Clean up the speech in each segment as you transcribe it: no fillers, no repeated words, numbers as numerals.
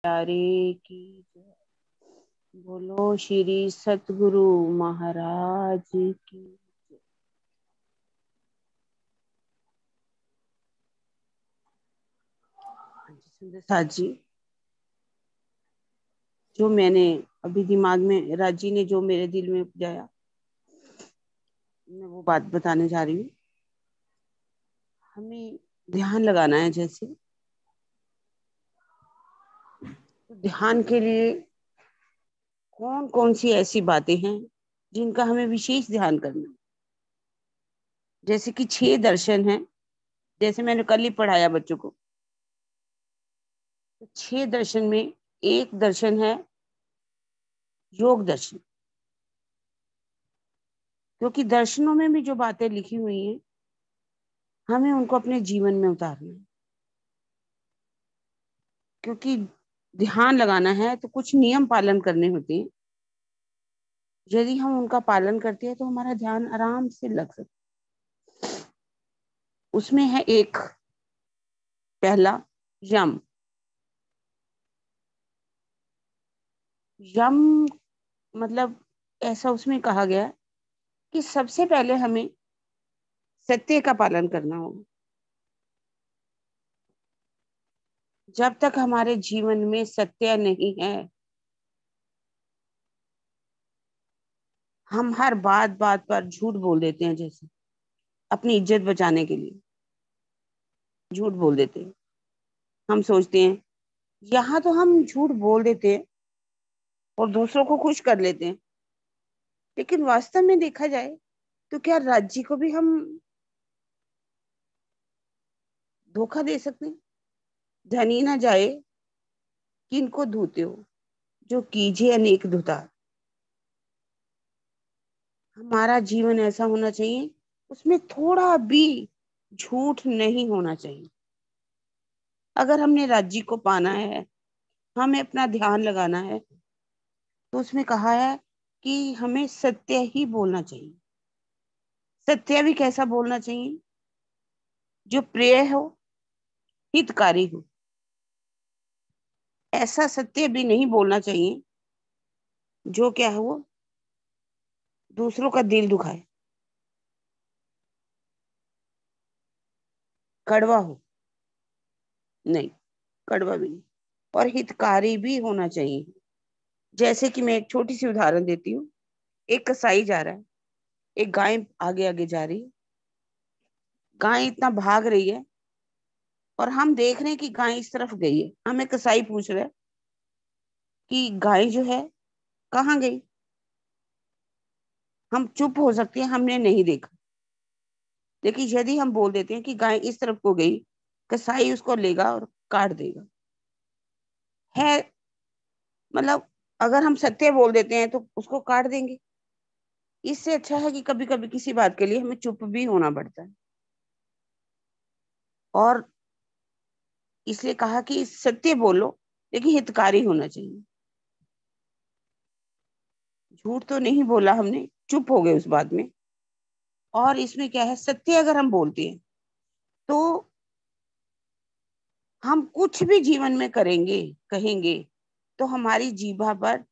प्यारे की जय। बोलो श्री सतगुरु महाराज की जय। हाँ जी, सुंदर साथ जी, जो मैंने अभी दिमाग में, राजी ने जो मेरे दिल में उपजाया, मैं वो बात बताने जा रही हूँ। हमें ध्यान लगाना है। जैसे तो ध्यान के लिए कौन कौन सी ऐसी बातें हैं जिनका हमें विशेष ध्यान करना है। जैसे कि 6 दर्शन हैं। जैसे मैंने कल ही पढ़ाया बच्चों को, तो 6 दर्शन में एक दर्शन है योग दर्शन। क्योंकि दर्शनों में भी जो बातें लिखी हुई हैं, हमें उनको अपने जीवन में उतारना है। क्योंकि ध्यान लगाना है तो कुछ नियम पालन करने होते हैं। यदि हम उनका पालन करते हैं तो हमारा ध्यान आराम से लग सकता है। उसमें है एक, पहला, यम। यम मतलब ऐसा उसमें कहा गया कि सबसे पहले हमें सत्य का पालन करना होगा। जब तक हमारे जीवन में सत्य नहीं है, हम हर बात बात पर झूठ बोल देते हैं। जैसे अपनी इज्जत बचाने के लिए झूठ बोल देते हैं। हम सोचते हैं, यहाँ तो हम झूठ बोल देते हैं और दूसरों को खुश कर लेते हैं, लेकिन वास्तव में देखा जाए तो क्या राज्य को भी हम धोखा दे सकते हैं? धनी ना जाए किनको धूते हो, जो कीजिए अनेक धुता। हमारा जीवन ऐसा होना चाहिए, उसमें थोड़ा भी झूठ नहीं होना चाहिए। अगर हमने राज्य को पाना है, हमें अपना ध्यान लगाना है, तो उसमें कहा है कि हमें सत्य ही बोलना चाहिए। सत्य भी कैसा बोलना चाहिए? जो प्रिय हो, हितकारी हो। ऐसा सत्य भी नहीं बोलना चाहिए जो क्या है, वो दूसरों का दिल दुखाए, कड़वा हो। नहीं, कड़वा भी नहीं। और हितकारी भी होना चाहिए। जैसे कि मैं एक छोटी सी उदाहरण देती हूँ। एक कसाई जा रहा है, एक गाय आगे आगे जा रही है। गाय इतना भाग रही है और हम देख रहे हैं कि गाय इस तरफ गई है। हमें कसाई पूछ रहा है कि गाय जो है कहाँ गई। हम चुप हो सकते हैं, हमने नहीं देखा। लेकिन यदि हम बोल देते हैं कि गाय इस तरफ को गई, कसाई उसको लेगा और काट देगा। है मतलब, अगर हम सत्य बोल देते हैं तो उसको काट देंगे। इससे अच्छा है कि कभी कभी किसी बात के लिए हमें चुप भी होना पड़ता है। और इसलिए कहा कि सत्य बोलो, लेकिन हितकारी होना चाहिए। झूठ तो नहीं बोला हमने, चुप हो गए उस बात में। और इसमें क्या है, सत्य अगर हम बोलते हैं तो हम कुछ भी जीवन में करेंगे, कहेंगे, तो हमारी जीभा पर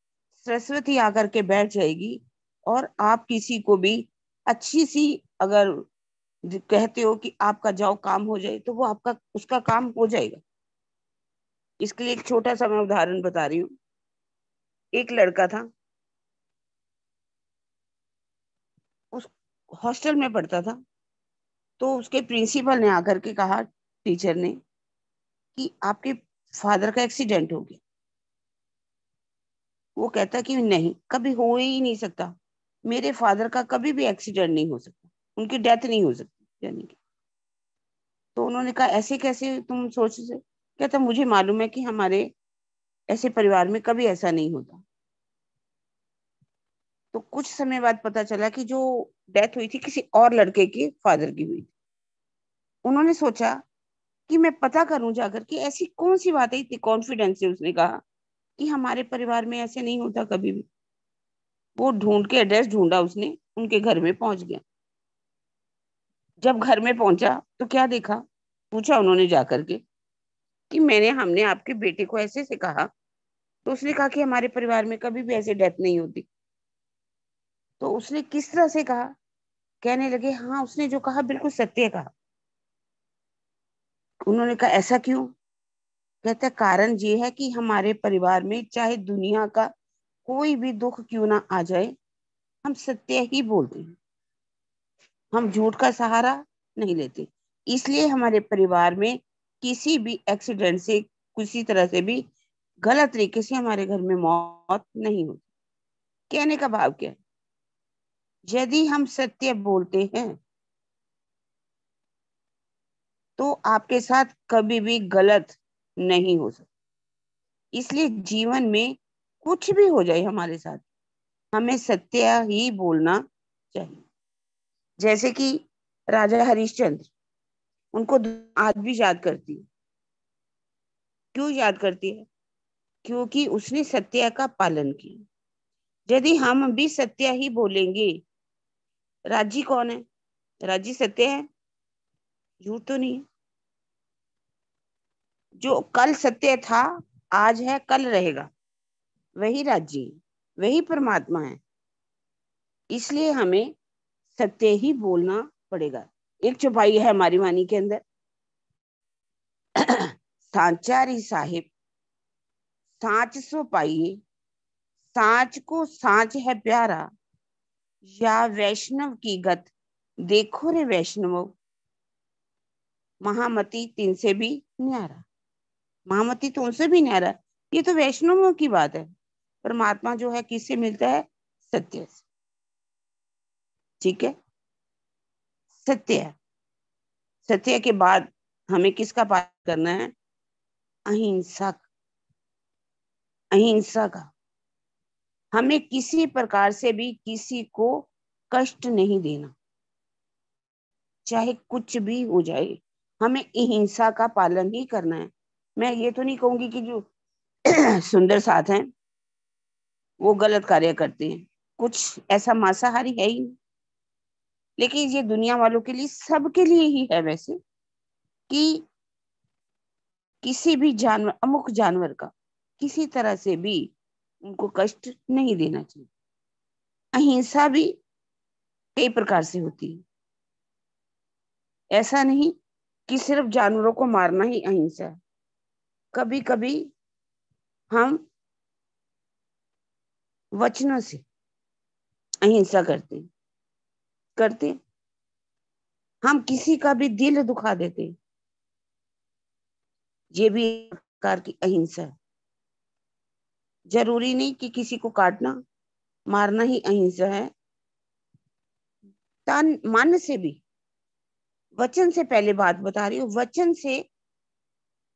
सरस्वती आकर के बैठ जाएगी। और आप किसी को भी अच्छी सी, अगर कहते हो कि आपका जाओ काम हो जाए, तो वो आपका उसका काम हो जाएगा। इसके लिए एक छोटा सा मैं उदाहरण बता रही हूँ। एक लड़का था, उस हॉस्टल में पढ़ता था। तो उसके प्रिंसिपल ने आकर के कहा, टीचर ने, कि आपके फादर का एक्सीडेंट हो गया। वो कहता कि नहीं, कभी हो ही नहीं सकता। मेरे फादर का कभी भी एक्सीडेंट नहीं हो सकता, उनकी डेथ नहीं हो सकती, यानी कि। तो उन्होंने कहा, ऐसे कैसे तुम सोच से? कहता, मुझे मालूम है कि हमारे ऐसे परिवार में कभी ऐसा नहीं होता। तो कुछ समय बाद पता चला कि जो डेथ हुई थी, किसी और लड़के के फादर की हुई थी। उन्होंने सोचा कि मैं पता करूं जाकर कि ऐसी कौन सी बात है। इतनी कॉन्फिडेंस से उसने कहा कि हमारे परिवार में ऐसे नहीं होता कभी भी। वो ढूंढ के एड्रेस ढूंढा उसने, उनके घर में पहुंच गया। जब घर में पहुंचा तो क्या देखा, पूछा उन्होंने जाकर के कि हमने आपके बेटे को ऐसे से कहा, तो उसने कहा कि हमारे परिवार में कभी भी ऐसे डेथ नहीं होती। तो उसने किस तरह से कहा? कहने लगे हाँ, उसने जो कहा बिल्कुल सत्य कहा। उन्होंने कहा ऐसा क्यों? कहता कारण ये है कि हमारे परिवार में चाहे दुनिया का कोई भी दुख क्यों ना आ जाए, हम सत्य ही बोलते हैं, हम झूठ का सहारा नहीं लेते। इसलिए हमारे परिवार में किसी भी एक्सीडेंट से, किसी तरह से भी गलत तरीके से हमारे घर में मौत नहीं होती। कहने का भाव क्या है? यदि हम सत्य बोलते हैं तो आपके साथ कभी भी गलत नहीं हो सकता। इसलिए जीवन में कुछ भी हो जाए हमारे साथ, हमें सत्य ही बोलना चाहिए। जैसे कि राजा हरिश्चंद्र, उनको आज भी याद करती है। क्यों याद करती है? क्योंकि उसने सत्य का पालन किया। यदि हम भी सत्य ही बोलेंगे, राजी कौन है? राजी सत्य है, झूठ तो नहीं है। जो कल सत्य था, आज है, कल रहेगा, वही राज्य, वही परमात्मा है। इसलिए हमें सत्य ही बोलना पड़ेगा। एक चौपाई है हमारी वाणी के अंदर, सांचारी साहिब सांच सो पाइए, सांच को सांच है प्यारा, या वैष्णव की गत देखो रे वैष्णवो, महामती तिन से भी न्यारा। महामती तो उनसे भी न्यारा। ये तो वैष्णवों की बात है। परमात्मा जो है किससे मिलता है? सत्य से। ठीक है, सत्य है। सत्य के बाद हमें किसका पालन करना है? अहिंसा। अहिंसा का। हमें किसी प्रकार से भी किसी को कष्ट नहीं देना, चाहे कुछ भी हो जाए, हमें अहिंसा का पालन ही करना है। मैं ये तो नहीं कहूंगी कि जो सुंदर साथ हैं वो गलत कार्य करते हैं, कुछ ऐसा मांसाहारी है ही नहीं। लेकिन ये दुनिया वालों के लिए, सबके लिए ही है वैसे, कि किसी भी जानवर, अमुक जानवर का किसी तरह से भी उनको कष्ट नहीं देना चाहिए। अहिंसा भी कई प्रकार से होती है। ऐसा नहीं कि सिर्फ जानवरों को मारना ही अहिंसा है। कभी कभी हम वचनों से अहिंसा करते, हम किसी का भी दिल दुखा देते, ये भी एक प्रकार की अहिंसा है। जरूरी नहीं कि किसी को काटना मारना ही अहिंसा है। तन मन से भी, वचन से, पहले बात बता रही हूँ, वचन से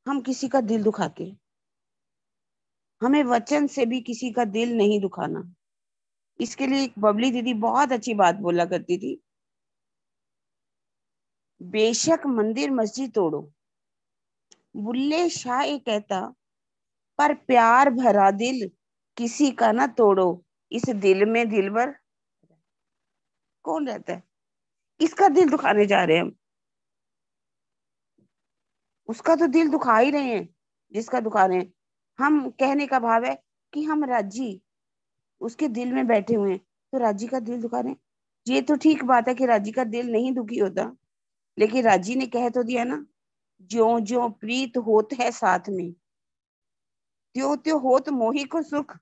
हम किसी का दिल दुखाते हैं। हमें वचन से भी किसी का दिल नहीं दुखाना। इसके लिए एक बबली दीदी बहुत अच्छी बात बोला करती थी, बेशक मंदिर मस्जिद तोड़ो, बुल्ले शाह ये कहता, पर प्यार भरा दिल किसी का ना तोड़ो। इस दिल में दिलबर कौन रहता है? किसका दिल दुखाने जा रहे हैं हम? उसका तो दिल दुखा ही रहे हैं जिसका दुखा रहे हैं। हम, कहने का भाव है कि हम राजी उसके दिल में बैठे हुए हैं, तो राजी का दिल दुखा रहे हैं। ये तो ठीक बात है कि राजी का दिल नहीं दुखी होता, लेकिन राजी ने कह तो दिया ना, ज्यो ज्यो प्रीत होत है साथ में, त्यों त्यों होत मोही को सुख,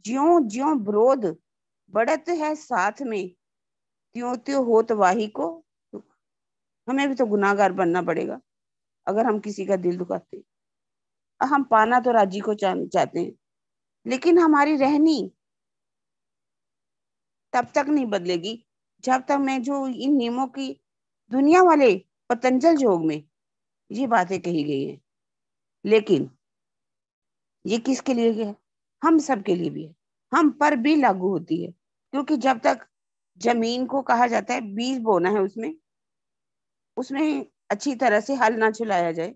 ज्यो ज्यो विरोध बढ़त है साथ में, त्यों त्यों होत वाही को सुख। हमें भी तो गुनाहगार बनना पड़ेगा अगर हम किसी का दिल दुखाते हैं। हम पाना तो राजी को चाहते हैं, लेकिन हमारी रहनी तब तक नहीं बदलेगी जब तक मैं, जो इन नियमों की, दुनिया वाले पतंजल योग में ये बातें कही गई है, लेकिन ये किसके लिए है? हम सब के लिए भी है, हम पर भी लागू होती है। क्योंकि जब तक जमीन को कहा जाता है बीज बोना है, उसमें उसमें अच्छी तरह से हल ना चलाया जाए,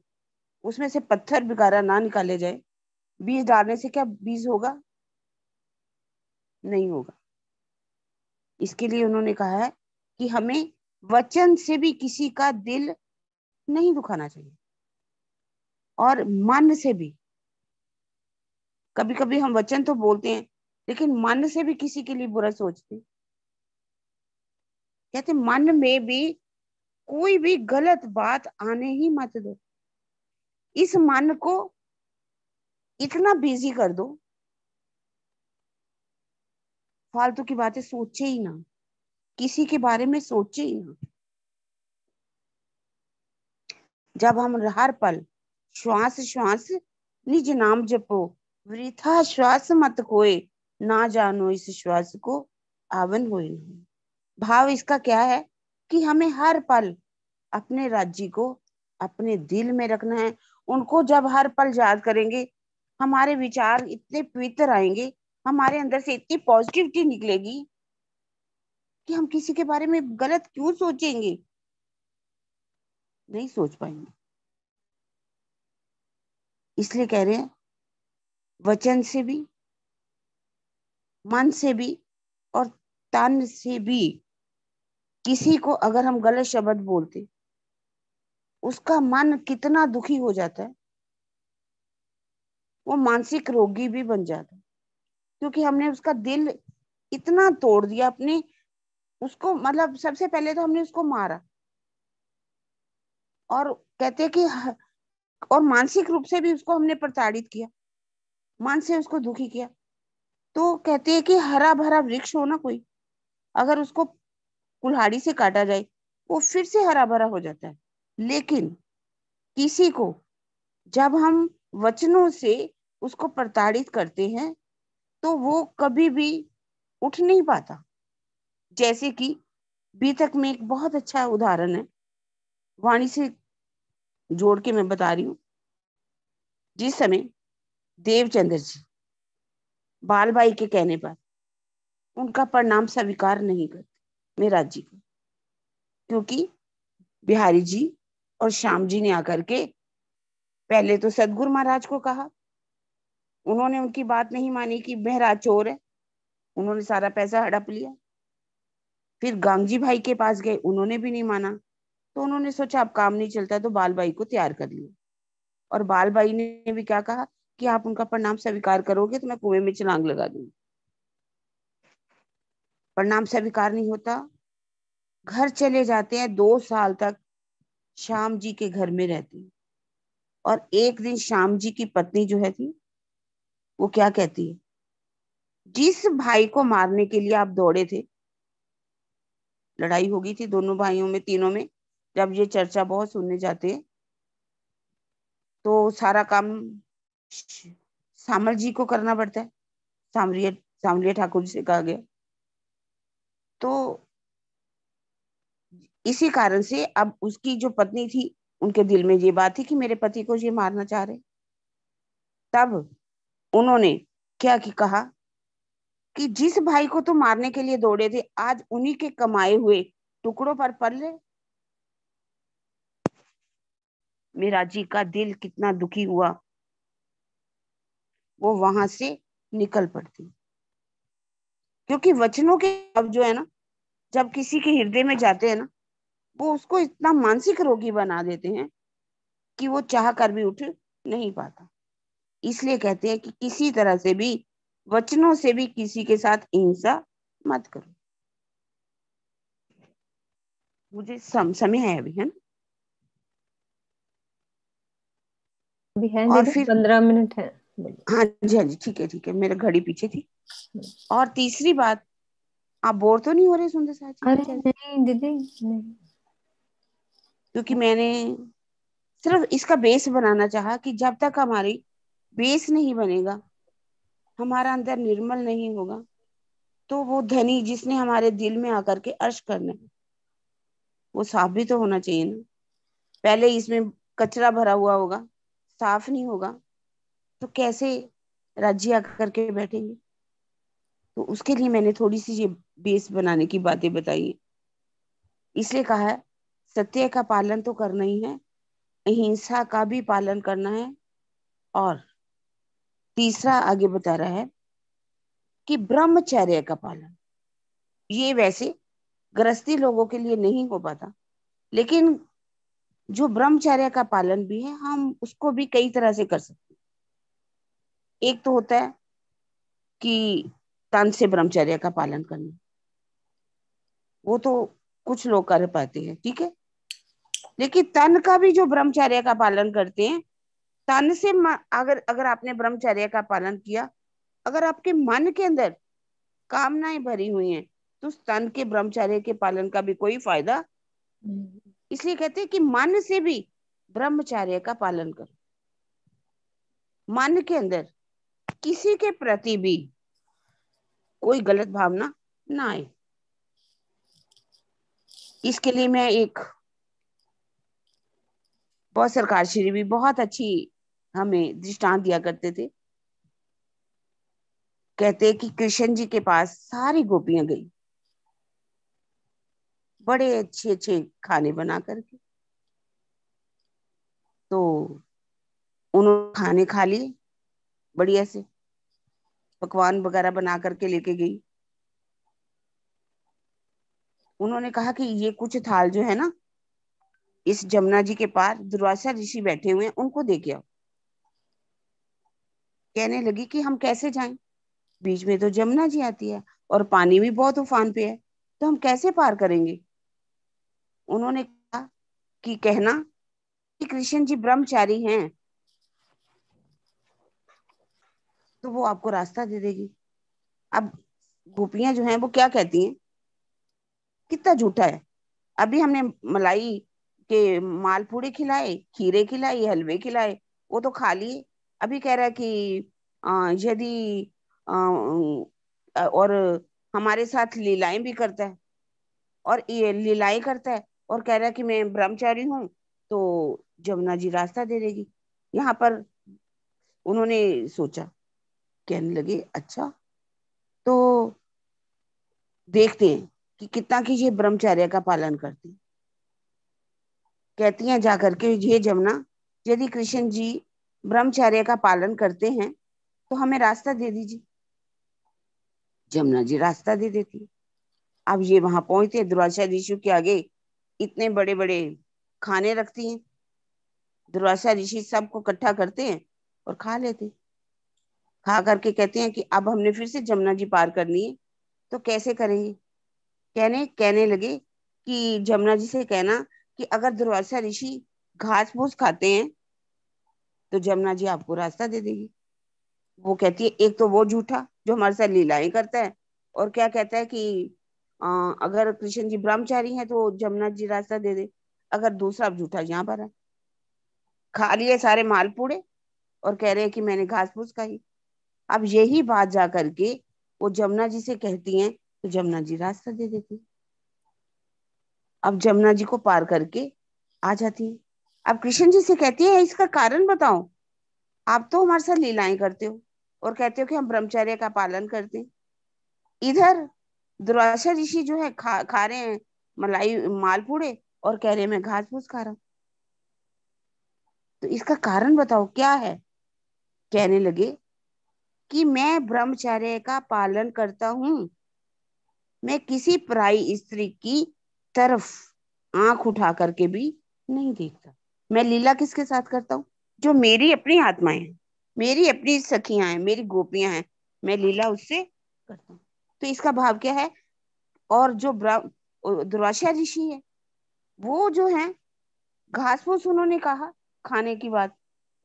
उसमें से पत्थर बिगाड़ा ना निकाले जाए, बीज डालने से क्या बीज होगा? नहीं होगा। इसके लिए उन्होंने कहा है कि हमें वचन से भी किसी का दिल नहीं दुखाना चाहिए। और मन से भी। कभी कभी हम वचन तो बोलते हैं लेकिन मन से भी किसी के लिए बुरा सोचते हैं। कहते मन में भी कोई भी गलत बात आने ही मत दो। इस मन को इतना बिजी कर दो, फालतू की बातें सोचे ही ना, किसी के बारे में सोचे ही ना। जब हम हर पल श्वास श्वास निज नाम जपो, वृथा श्वास मत खोए, ना जानो इस श्वास को आवन होए नहीं। भाव इसका क्या है कि हमें हर पल अपने राज्य को अपने दिल में रखना है। उनको जब हर पल याद करेंगे, हमारे विचार इतने पवित्र आएंगे, हमारे अंदर से इतनी पॉजिटिविटी निकलेगी कि हम किसी के बारे में गलत क्यों सोचेंगे, नहीं सोच पाएंगे। इसलिए कह रहे हैं वचन से भी, मन से भी और तन से भी किसी को अगर हम गलत शब्द बोलते, उसका मन कितना दुखी हो जाता है, वो मानसिक रोगी भी बन जाता है। क्योंकि हमने उसका दिल इतना तोड़ दिया अपने, उसको मतलब सबसे पहले तो हमने उसको मारा, और कहते हैं कि और मानसिक रूप से भी उसको हमने प्रताड़ित किया, मन से उसको दुखी किया। तो कहते हैं कि हरा भरा वृक्ष हो ना कोई, अगर उसको कुल्हाड़ी से काटा जाए वो फिर से हरा भरा हो जाता है। लेकिन किसी को जब हम वचनों से उसको प्रताड़ित करते हैं तो वो कभी भी उठ नहीं पाता। जैसे कि बीतक में एक बहुत अच्छा उदाहरण है, वाणी से जोड़ के मैं बता रही हूँ। जिस समय देवचंद्र जी बालबाई के कहने पर उनका प्रणाम स्वीकार नहीं करते मेराज जी को, क्योंकि बिहारी जी और श्याम जी ने आकर के पहले तो सदगुरु महाराज को कहा, उन्होंने उनकी बात नहीं मानी कि महाराज चोर है, उन्होंने सारा पैसा हड़प लिया। फिर गांगजी भाई के पास गए, उन्होंने भी नहीं माना। तो उन्होंने सोचा अब काम नहीं चलता, तो बालबाई को तैयार कर लिया। और बालबाई ने भी क्या कहा कि आप उनका प्रणाम स्वीकार करोगे तो मैं कुएं में छलांग लगा दूंगी। प्रणाम स्वीकार नहीं होता, घर चले जाते हैं। 2 साल तक श्याम जी के घर में रहती हैं। और एक दिन श्याम जी की पत्नी जो है थी, वो क्या कहती है, जिस भाई को मारने के लिए आप दौड़े थे, लड़ाई हो गई थी दोनों भाइयों में, तीनों में। जब ये चर्चा बहुत सुनने जाते हैं तो सारा काम सामल जी को करना पड़ता है, सामरिया सामरिया ठाकुर जी से कहा गया। तो इसी कारण से अब उसकी जो पत्नी थी, उनके दिल में ये बात थी कि मेरे पति को ये मारना चाह रहे। तब उन्होंने क्या कि कहा कि जिस भाई को तुम मारने के लिए दौड़े थे, आज उन्हीं के कमाए हुए टुकड़ों पर पल ले। मेरा जी का दिल कितना दुखी हुआ, वो वहां से निकल पड़ती। क्योंकि वचनों के अब जो है ना, जब किसी के हृदय में जाते हैं ना, वो उसको इतना मानसिक रोगी बना देते हैं कि वो चाह कर भी उठ नहीं पाता। इसलिए कहते हैं कि किसी तरह से भी, वचनों से भी किसी के साथ हिंसा मत करो। मुझे समय है अभी, है ना? अभी है और दीदी, फिर 15 मिनट है, बोलिए। हाँ जी, हाँ जी, ठीक है, ठीक है, मेरा घड़ी पीछे थी। और तीसरी बात, आप बोर तो नहीं हो रहे सुंदर साथ जी अरे कुछ ऐसे? नहीं दीदी, नहीं। क्योंकि मैंने सिर्फ इसका बेस बनाना चाहा कि जब तक हमारी बेस नहीं बनेगा, हमारा अंदर निर्मल नहीं होगा, तो वो धनी जिसने हमारे दिल में आकर के अर्श करना है, वो साफ भी तो होना चाहिए ना। पहले इसमें कचरा भरा हुआ होगा, साफ नहीं होगा, तो कैसे राज्य आकर के बैठेंगे? तो उसके लिए मैंने थोड़ी सी ये बेस बनाने की बातें बताई है। इसलिए कहा है सत्य का पालन तो करना ही है, अहिंसा का भी पालन करना है। और तीसरा आगे बता रहा है कि ब्रह्मचर्य का पालन। ये वैसे गृहस्थी लोगों के लिए नहीं हो पाता, लेकिन जो ब्रह्मचर्य का पालन भी है, हम उसको भी कई तरह से कर सकते हैं। एक तो होता है कि तन से ब्रह्मचर्य का पालन करना, वो तो कुछ लोग कर पाते हैं, ठीक है। लेकिन तन का भी जो ब्रह्मचर्य का पालन करते हैं, तन से अगर अगर आपने ब्रह्मचर्य का पालन किया, अगर आपके मन के अंदर कामनाएं भरी हुई हैं, तो उस तन के ब्रह्मचर्य के पालन का भी कोई फायदा। नहीं। इसलिए कहते हैं कि मन से भी ब्रह्मचर्य का पालन करो। मन के अंदर किसी के प्रति भी कोई गलत भावना ना आए। इसके लिए मैं एक बहुत सरकार श्री भी बहुत अच्छी हमें दृष्टांत दिया करते थे। कहते हैं कि कृष्ण जी के पास सारी गोपियां गई, बड़े अच्छे अच्छे खाने बना करके, तो उन्होंने खाने खा लिए, बढ़िया से पकवान वगैरह बना करके लेके गई। उन्होंने कहा कि ये कुछ थाल जो है ना, इस जमुना जी के पार दुर्वासा ऋषि बैठे हुए हैं, उनको दे के आओ। कहने लगी कि हम कैसे जाएं, बीच में तो जमुना जी आती है और पानी भी बहुत उफान पे है, तो हम कैसे पार करेंगे। उन्होंने कहा कि कहना कि कृष्ण जी ब्रह्मचारी हैं, तो वो आपको रास्ता दे देगी। अब गोपियां जो हैं वो क्या कहती हैं, कितना झूठा है। अभी हमने मलाई के मालपूड़े खिलाए, खीरे खिलाई, हलवे खिलाए, वो तो खा लिए। अभी कह रहा है कि यदि और हमारे साथ लीलाएं भी करता है, और ये लीलाएं करता है और कह रहा है कि मैं ब्रह्मचारी हूँ, तो जमुना जी रास्ता दे देगी। यहाँ पर उन्होंने सोचा, कहने लगे अच्छा, तो देखते हैं कि कितना की ये ब्रह्मचर्य का पालन करती। कहती हैं जाकर के, ये जमुना, यदि कृष्ण जी ब्रह्मचर्य का पालन करते हैं तो हमें रास्ता दे दीजिए। जमुना जी रास्ता दे देती है। अब ये वहां पहुंचते, दुर्वासा ऋषि के आगे इतने बड़े बड़े खाने रखती हैं। दुर्वासा ऋषि सबको इकट्ठा करते हैं और खा लेते हैं। खा करके कहते हैं कि अब हमने फिर से जमुना जी पार करनी है, तो कैसे करेंगे। कहने कहने लगे कि जमुना जी से कहना कि अगर दुर्वासा ऋषि घास फूस खाते हैं, तो जमुना जी आपको रास्ता दे देगी। वो कहती है, एक तो वो झूठा जो हमारे साथ लीलाएं करता है, और क्या कहता है कि अ, अगर कृष्ण जी ब्रह्मचारी हैं तो जमुना जी रास्ता दे दे। अगर दूसरा झूठा यहाँ पर है, खा लिए सारे मालपूड़े और कह रहे हैं कि मैंने घास फूस खाई। अब यही बात जा करके वो जमुना जी से कहती हैं, तो जमुना जी रास्ता दे देती। अब जमुना जी को पार करके आ जाती है। अब कृष्ण जी से कहती है, इसका कारण बताओ, आप तो हमारे साथ लीलाएं करते हो और कहते हो कि हम ब्रह्मचर्य का पालन करते हैं, इधर दुर्वासा ऋषि जो है खा रहे हैं मलाई मालपूड़े और कह रहे हैं मैं घास फूस खा रहा हूँ, तो इसका कारण बताओ क्या है। कहने लगे कि मैं ब्रह्मचर्य का पालन करता हूँ, मैं किसी पराई स्त्री की तरफ आंख उठा करके भी नहीं देखता। मैं लीला किसके साथ करता हूँ, जो मेरी अपनी आत्माएं हैं, मेरी अपनी सखियां हैं, मेरी गोपियां हैं, मैं लीला उससे करता हूँ। तो इसका भाव क्या है। और जो दुर्वासा ऋषि है, वो जो है घास फूस उन्होंने कहा खाने की बात,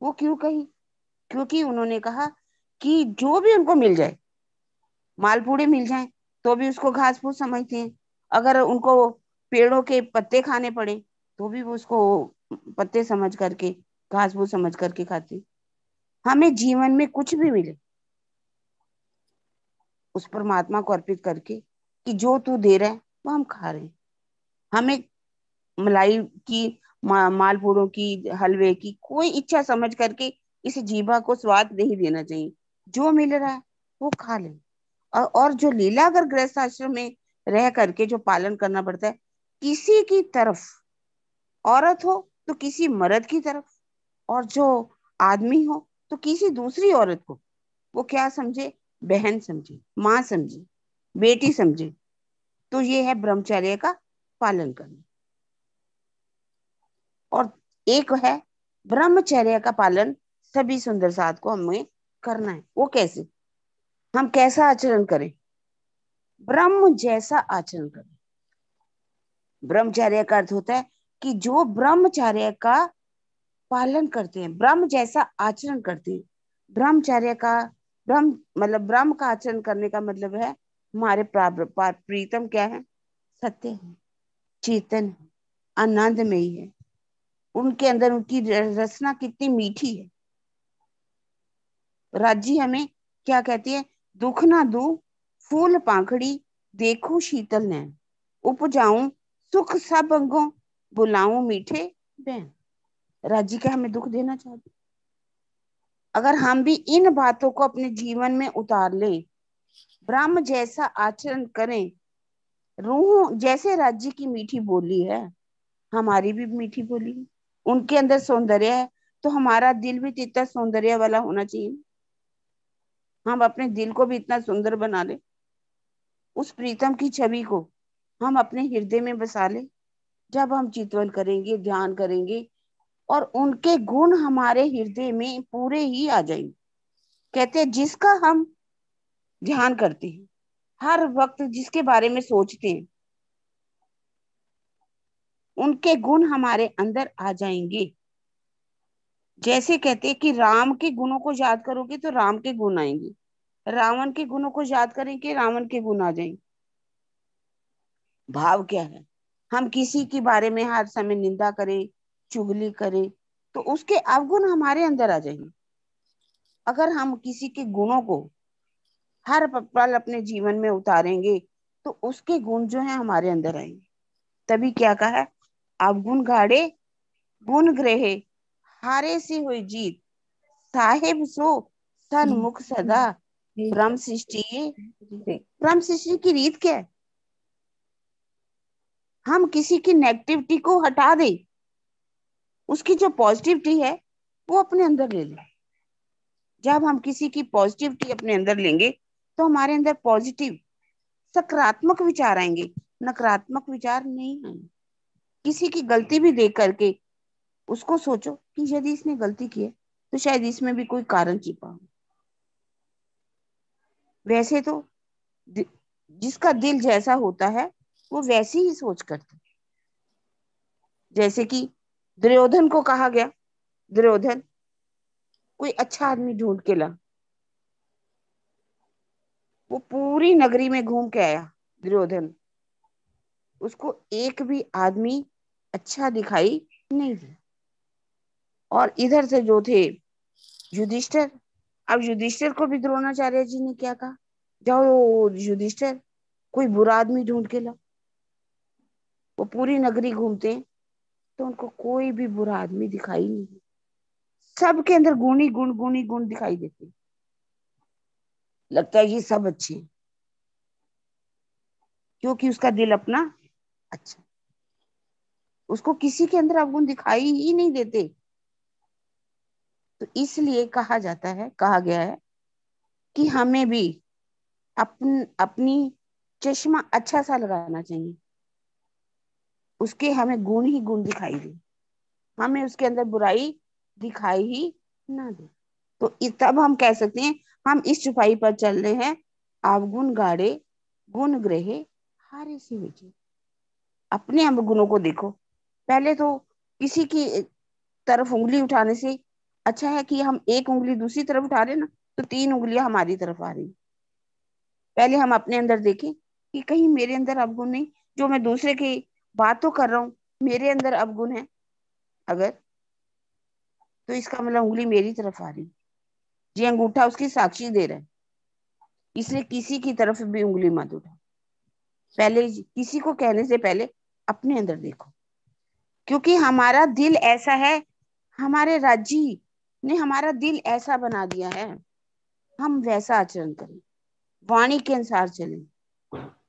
वो क्यों कही, क्योंकि उन्होंने कहा कि जो भी उनको मिल जाए, मालपूड़े मिल जाएं तो भी उसको घास फूस समझते हैं। अगर उनको पेड़ों के पत्ते खाने पड़े, तो भी वो उसको पत्ते समझ करके, घास फूस समझ करके खाते हैं। हमें जीवन में कुछ भी मिले, उस परमात्मा को अर्पित करके कि जो तू दे रहा है वो हम खा रहे हैं। हमें मलाई की, मालपूड़ों की, हलवे की कोई इच्छा समझ करके इस जीवा को स्वाद नहीं देना चाहिए। जो मिल रहा है वो खा ले। और जो लीला अगर गृहस्थ आश्रम में रह करके जो पालन करना पड़ता है, किसी की तरफ औरत हो तो किसी मर्द की तरफ, और जो आदमी हो तो किसी दूसरी औरत को वो क्या समझे, बहन समझे, माँ समझे, बेटी समझे, तो ये है ब्रह्मचर्य का पालन करना। और एक है ब्रह्मचर्य का पालन सभी सुंदर साथ को हमें करना है। वो कैसे, हम कैसा आचरण करें, ब्रह्म जैसा आचरण करें। ब्रह्मचर्य का अर्थ होता है कि जो ब्रह्मचर्य का पालन करते हैं, ब्रह्म जैसा आचरण करते हैं। ब्रह्मचर्य का ब्रह्म मतलब ब्रह्म का आचरण करने का मतलब है हमारे प्रीतम क्या है, सत्य है, चेतन है, आनंदमयी है, उनके अंदर उनकी रचना कितनी मीठी है। राज्य हमें क्या कहती है, दुख ना दू फूल पाखड़ी देखो शीतल नैन, उपजाऊं सुख सब अंगों बुलाऊं मीठे बैन। राज्य क्या हमें दुख देना चाहती, अगर हम भी इन बातों को अपने जीवन में उतार लें, ब्रह्म जैसा आचरण करें, रूह जैसे राज्य की मीठी बोली है, हमारी भी मीठी बोली है, उनके अंदर सौंदर्य है, तो हमारा दिल भी इतना सौंदर्य वाला होना चाहिए। हम अपने दिल को भी इतना सुंदर बना ले, उस प्रीतम की छवि को हम अपने हृदय में बसा ले। जब हम चिंतन करेंगे, ध्यान करेंगे, और उनके गुण हमारे हृदय में पूरे ही आ जाएंगे। कहते हैं जिसका हम ध्यान करते हैं, हर वक्त जिसके बारे में सोचते हैं, उनके गुण हमारे अंदर आ जाएंगे। जैसे कहते हैं कि राम के गुणों को याद करोगे तो राम के गुण आएंगे, रावण के गुणों को याद करेंगे रावण के गुण आ जाएंगे। भाव क्या है, हम किसी के बारे में हर समय निंदा करें, चुगली करें, तो उसके अवगुण हमारे अंदर आ जाएंगे। अगर हम किसी के गुणों को हर पल अपने जीवन में उतारेंगे, तो उसके गुण जो है हमारे अंदर आएंगे। तभी क्या कहा है, अवगुण गाड़े गुण ग्रहे हारे से हुई जीत, साहेब सो सन्मुख सदा ब्रह्म सृष्टि। ब्रह्म सृष्टि की रीत क्या है, हम किसी की नेगेटिविटी को हटा दें, उसकी जो पॉजिटिविटी है वो अपने अंदर ले लें। जब हम किसी की पॉजिटिविटी अपने अंदर लेंगे, तो हमारे अंदर पॉजिटिव सकारात्मक विचार आएंगे, नकारात्मक विचार नहीं आएंगे। किसी की गलती भी देख करके उसको सोचो कि यदि इसने गलती की है तो शायद इसमें भी कोई कारण छिपा हो। वैसे तो जिसका दिल जैसा होता है वो वैसी ही सोच करता है। जैसे कि दुर्योधन को कहा गया, दुर्योधन कोई अच्छा आदमी ढूंढ के ला, वो पूरी नगरी में घूम के आया दुर्योधन, उसको एक भी आदमी अच्छा दिखाई नहीं दिया। और इधर से जो थे युधिष्ठिर, अब युधिष्ठिर को भी द्रोणाचार्य जी ने क्या कहा, जाओ युधिष्ठिर कोई बुरा आदमी ढूंढ के ला। वो पूरी नगरी घूमते हैं तो उनको कोई भी बुरा आदमी दिखाई नहीं, सबके अंदर गुण ही गुण दिखाई देते, लगता है ये सब अच्छे हैं, क्योंकि उसका दिल अपना अच्छा, उसको किसी के अंदर अवगुण दिखाई ही नहीं देते। तो इसलिए कहा जाता है, कहा गया है कि हमें भी अपनी चश्मा अच्छा सा लगाना चाहिए, उसके हमें गुण ही गुण दिखाई दे, हमें उसके अंदर बुराई दिखाई ही ना दे। तो तब हम कह सकते हैं हम इस चुपाई पर चल रहे हैं, अवगुण गाड़े गुण ग्रहे हारे से विजय। अपने हम गुणों को देखो, पहले तो किसी की तरफ उंगली उठाने से अच्छा है कि हम एक उंगली दूसरी तरफ उठा रहे ना, तो तीन उंगलियां हमारी तरफ आ रही। पहले हम अपने अंदर देखें कि कहीं मेरे अंदर अवगुण नहीं, जो मैं दूसरे की बात तो कर रहा हूँ मेरे अंदर अवगुण है अगर, तो इसका मतलब उंगली मेरी तरफ आ रही, ये अंगूठा उसकी साक्षी दे रहा है। इसलिए किसी की तरफ भी उंगली मत उठाओ, पहले किसी को कहने से पहले अपने अंदर देखो, क्योंकि हमारा दिल ऐसा है, हमारे राज्य ने हमारा दिल ऐसा बना दिया है, हम वैसा आचरण करें, वाणी के अनुसार चलें,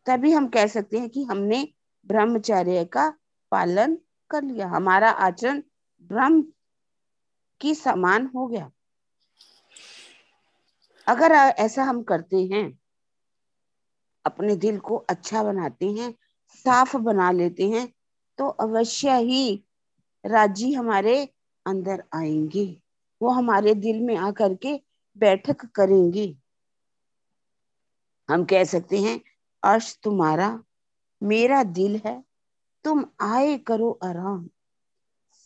तभी हम कह सकते हैं कि हमने ब्रह्मचर्य का पालन कर लिया, हमारा आचरण ब्रह्म की समान हो गया। अगर ऐसा हम करते हैं, अपने दिल को अच्छा बनाते हैं, साफ बना लेते हैं, तो अवश्य ही राजी हमारे अंदर आएंगे, वो हमारे दिल में आकर के बैठक करेंगे। हम कह सकते हैं, अर्श तुम्हारा मेरा दिल है, तुम आए करो आराम,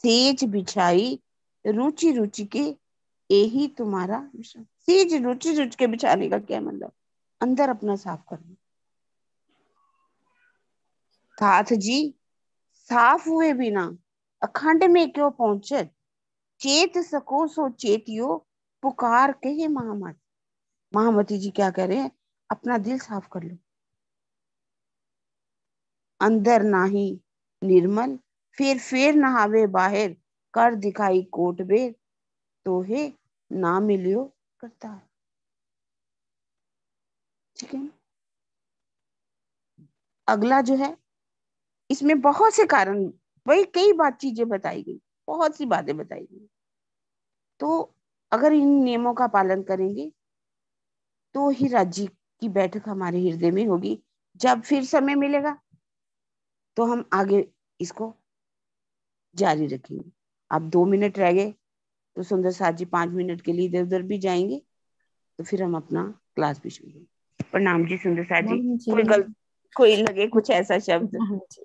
सेज बिछाई रुचि रुचि के, यही तुम्हारा विश्राम। सेज रुचि रुचि के बिछाने का क्या मतलब? अंदर अपना साफ करना। तात जी साफ हुए बिना अखंड में क्यों पहुंचे, चेत सको सो चेतियो, पुकार कहे महामत। महामती जी क्या कह रहे हैं? अपना दिल साफ कर लो। अंदर नाही निर्मल, फिर नहावे बाहर, कर दिखाई कोट बेर, तो है ना मिलियो करता है। ठीक है। अगला जो है, इसमें बहुत से कारण, वही कई बात चीजें बताई गई, बहुत सी बातें बताई गई। तो अगर इन नियमों का पालन करेंगे तो ही राज्य की बैठक हमारे हृदय में होगी। जब फिर समय मिलेगा तो हम आगे इसको जारी रखेंगे। अब 2 मिनट रह गए, तो सुंदर साथ जी 5 मिनट के लिए इधर उधर भी जाएंगे, तो फिर हम अपना क्लास भी शुरू करेंगे। प्रणाम जी सुंदर साथ जी। प्रणाम जी। कोई लगे कुछ ऐसा शब्द? प्रणाम जी।